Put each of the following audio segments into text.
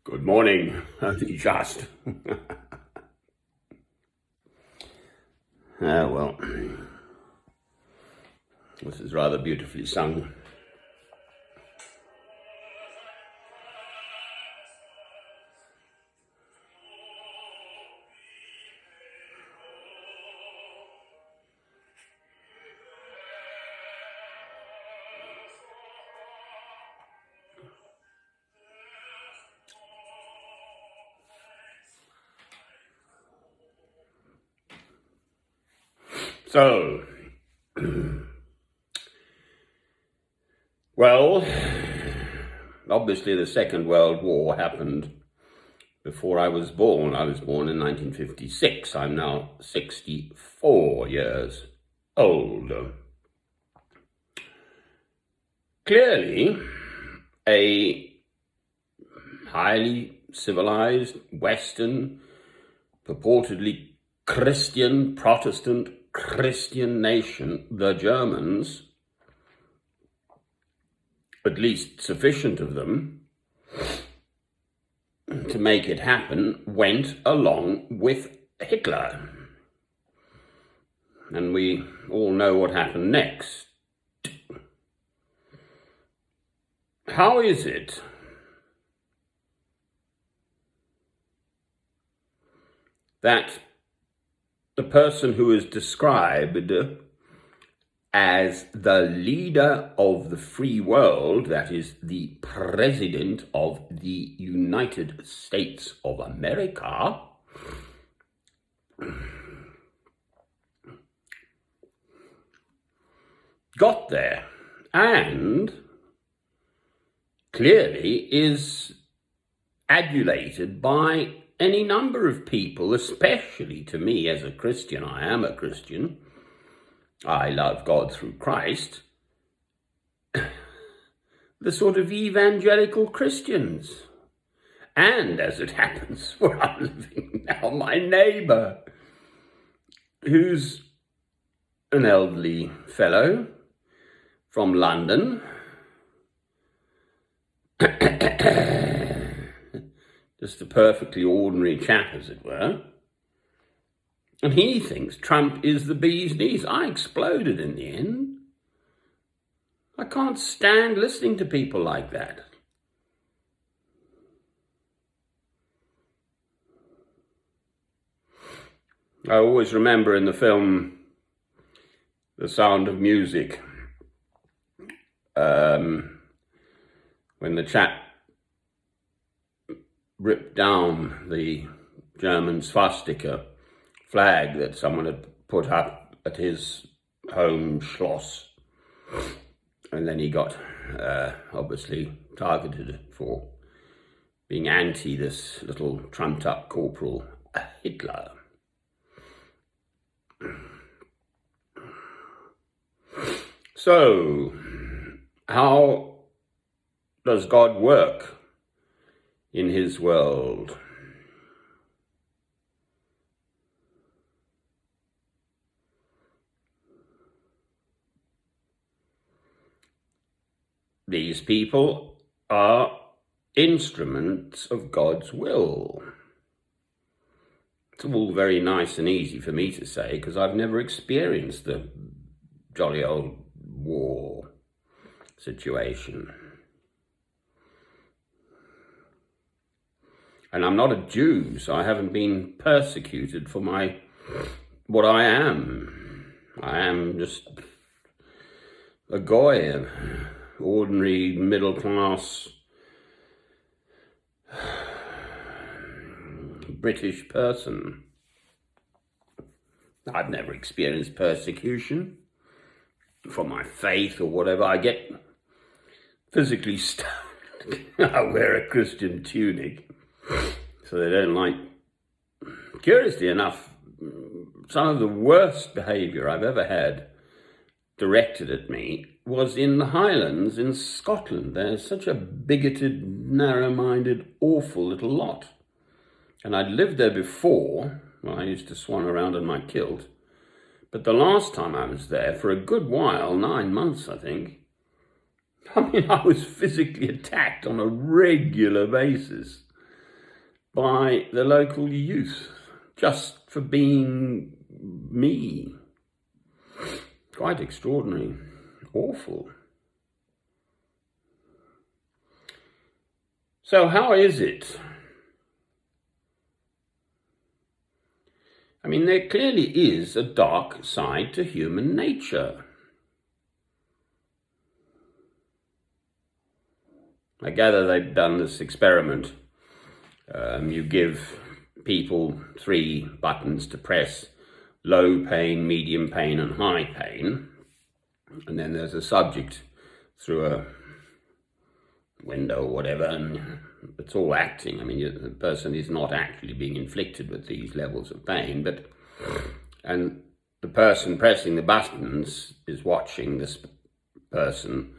Good morning, only just. Well, this is rather beautifully sung. So, well, obviously the Second World War happened before I was born. I was born in 1956. I'm now 64 years old. Clearly, a highly civilized, Western, purportedly Christian, Protestant, Christian nation, the Germans, at least sufficient of them to make it happen, went along with Hitler. And we all know what happened next. How is it that the person who is described as the leader of the free world, that is the President of the United States of America, got there and clearly is adulated by any number of people, especially to me as a Christian. I am a Christian. I love God through Christ. The sort of evangelical Christians. And as it happens, where I'm living now, my neighbour, who's an elderly fellow from London, just a perfectly ordinary chap, as it were. And he thinks Trump is the bee's knees. I exploded in the end. I can't stand listening to people like that. I always remember in the film The Sound of Music, when the chap ripped down the German swastika flag that someone had put up at his home Schloss. And then he got obviously targeted for being anti this little trumped up corporal Hitler. So, how does God work in his world? These people are instruments of God's will. It's all very nice and easy for me to say because I've never experienced the jolly old war situation. And I'm not a Jew, so I haven't been persecuted for what I am. I am just a goy, ordinary middle-class British person. I've never experienced persecution for my faith or whatever. I get physically stoned. I wear a Christian tunic, so they don't like. Curiously enough, some of the worst behaviour I've ever had directed at me was in the Highlands in Scotland. They're such a bigoted, narrow-minded, awful little lot. And I'd lived there before. Well, I used to swan around in my kilt. But the last time I was there, for a good while, 9 months, I think, I was physically attacked on a regular basis. by the local youth just for being me. Quite extraordinary. Awful. So how is it? I mean, there clearly is a dark side to human nature. I gather they've done this experiment. You give people 3 buttons to press: low pain, medium pain, and high pain. And then there's a subject through a window or whatever, and it's all acting. I mean, the person is not actually being inflicted with these levels of pain, and the person pressing the buttons is watching this person,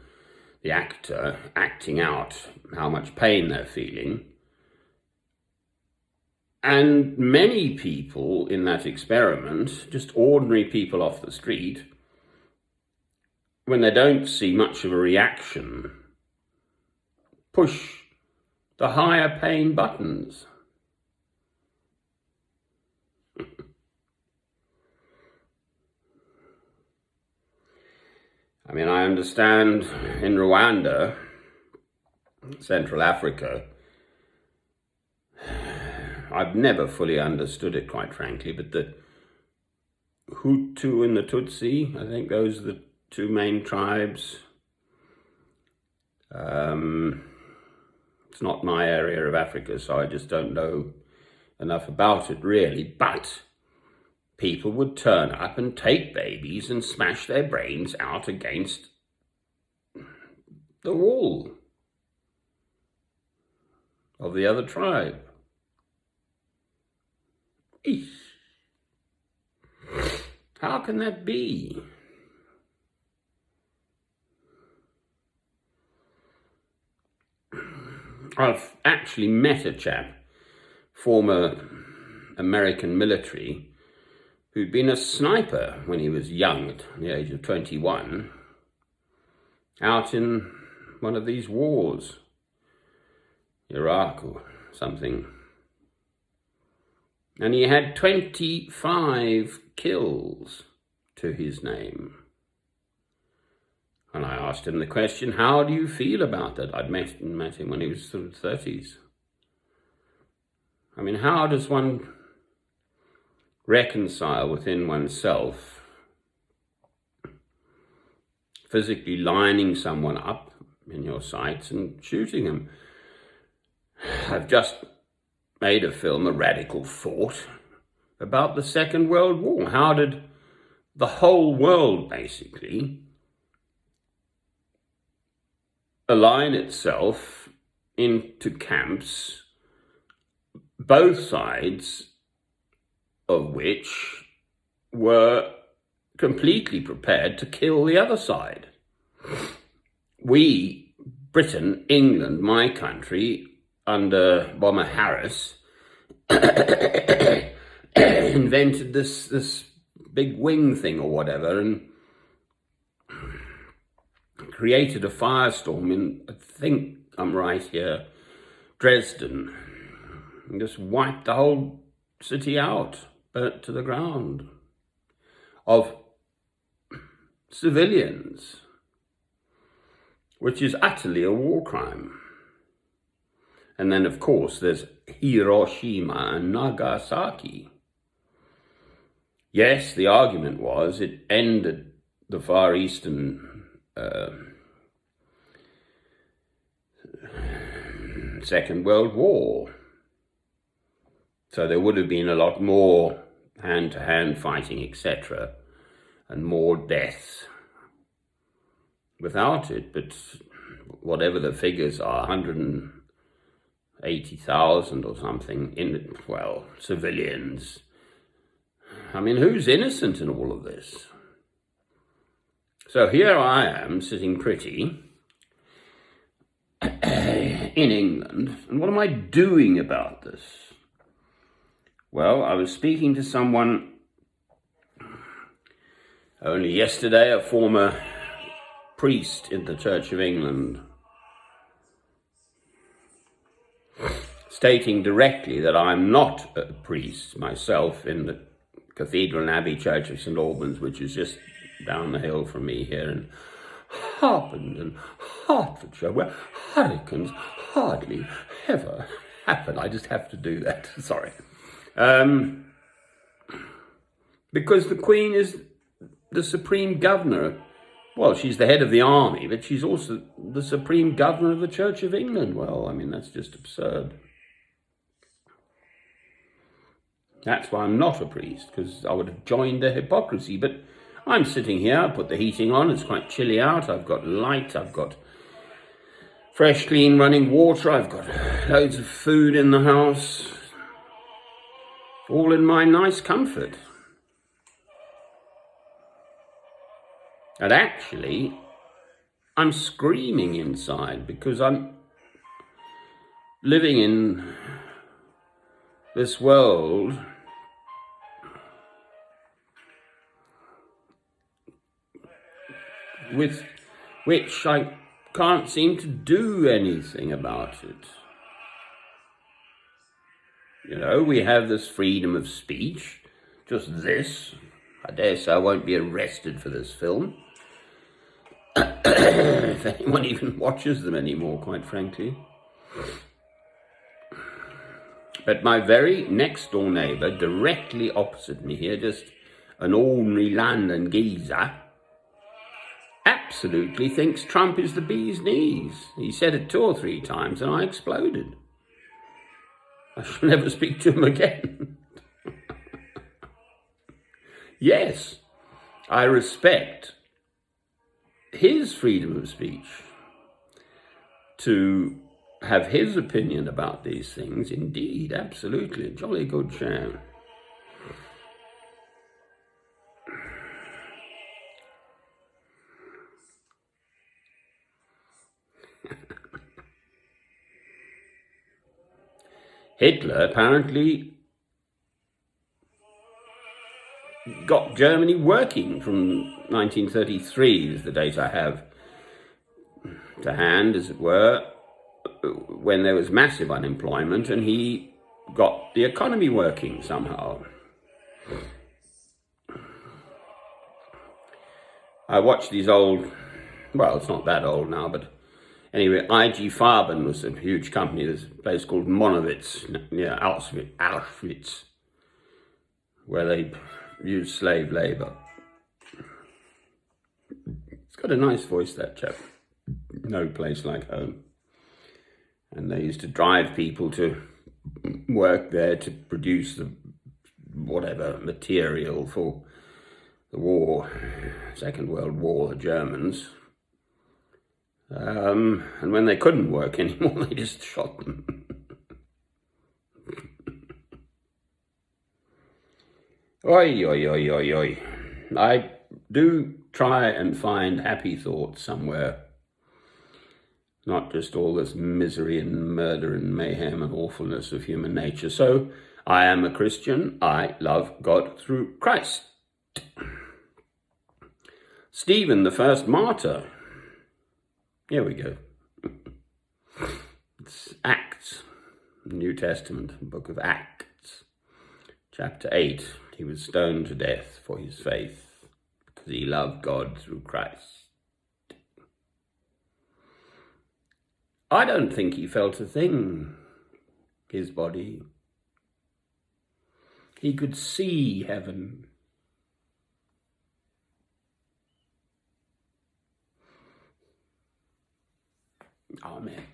the actor, acting out how much pain they're feeling. And many people in that experiment, just ordinary people off the street, when they don't see much of a reaction, push the higher pain buttons. I mean, I understand in Rwanda, Central Africa, I've never fully understood it, quite frankly, but the Hutu and the Tutsi, I think those are the 2 main tribes. It's not my area of Africa, so I just don't know enough about it, really. But people would turn up and take babies and smash their brains out against the wall of the other tribe. Eesh. How can that be? I've actually met a chap, former American military, who'd been a sniper when he was young, at the age of 21, out in one of these wars, Iraq or something. And he had 25 kills to his name. And I asked him the question, how do you feel about that? I'd met him when he was sort of 30s. I mean, how does one reconcile within oneself physically lining someone up in your sights and shooting them? I've just made a film, A Radical Thought, about the Second World War. How did the whole world basically align itself into camps, both sides of which were completely prepared to kill the other side? We, Britain, England, my country, under Bomber Harris, invented this big wing thing or whatever, and created a firestorm in, I think I'm right here, Dresden, and just wiped the whole city out, burnt to the ground, of civilians, which is utterly a war crime. And then, of course, there's Hiroshima and Nagasaki. Yes, the argument was it ended the Far Eastern Second World War. So there would have been a lot more hand-to-hand fighting, etc., and more deaths without it. But whatever the figures are, 180,000 or something, civilians. I mean, who's innocent in all of this? So here I am, sitting pretty in England, and what am I doing about this? Well, I was speaking to someone only yesterday, a former priest in the Church of England, stating directly that I'm not a priest myself in the Cathedral and Abbey Church of St Albans, which is just down the hill from me here in Harpenden, Hertfordshire, where hurricanes hardly ever happen. I just have to do that, sorry. Because the Queen is the Supreme Governor. Well, she's the head of the army, but she's also the Supreme Governor of the Church of England. Well, I mean, that's just absurd. That's why I'm not a priest, because I would have joined their hypocrisy. But I'm sitting here, I put the heating on, it's quite chilly out, I've got light, I've got fresh, clean running water, I've got loads of food in the house, all in my nice comfort. And actually, I'm screaming inside because I'm living in this world with which I can't seem to do anything about it. You know, we have this freedom of speech, just this. I dare say I won't be arrested for this film. If anyone even watches them anymore, quite frankly. But my very next door neighbour, directly opposite me here, just an ordinary London geezer, absolutely thinks Trump is the bee's knees. He said it 2 or 3 times and I exploded. I shall never speak to him again. Yes, I respect his freedom of speech to have his opinion about these things. Indeed, absolutely, a jolly good show. Hitler apparently got Germany working from 1933, is the date I have to hand, as it were, when there was massive unemployment, and he got the economy working somehow. I watched these old, well, it's not that old now, but anyway, IG Farben was a huge company. There's a place called Monowitz near Auschwitz, where they used slave labour. He's got a nice voice, that chap. No place like home. And they used to drive people to work there to produce the whatever material for the war, Second World War, the Germans. And when they couldn't work anymore, they just shot them. Oi, oi, oi, oi, oi. I do try and find happy thoughts somewhere. Not just all this misery and murder and mayhem and awfulness of human nature. So, I am a Christian. I love God through Christ. Stephen, the first martyr. Here we go. It's Acts, New Testament, book of Acts, chapter 8. He was stoned to death for his faith because he loved God through Christ. I don't think he felt a thing, his body. He could see heaven. Amen.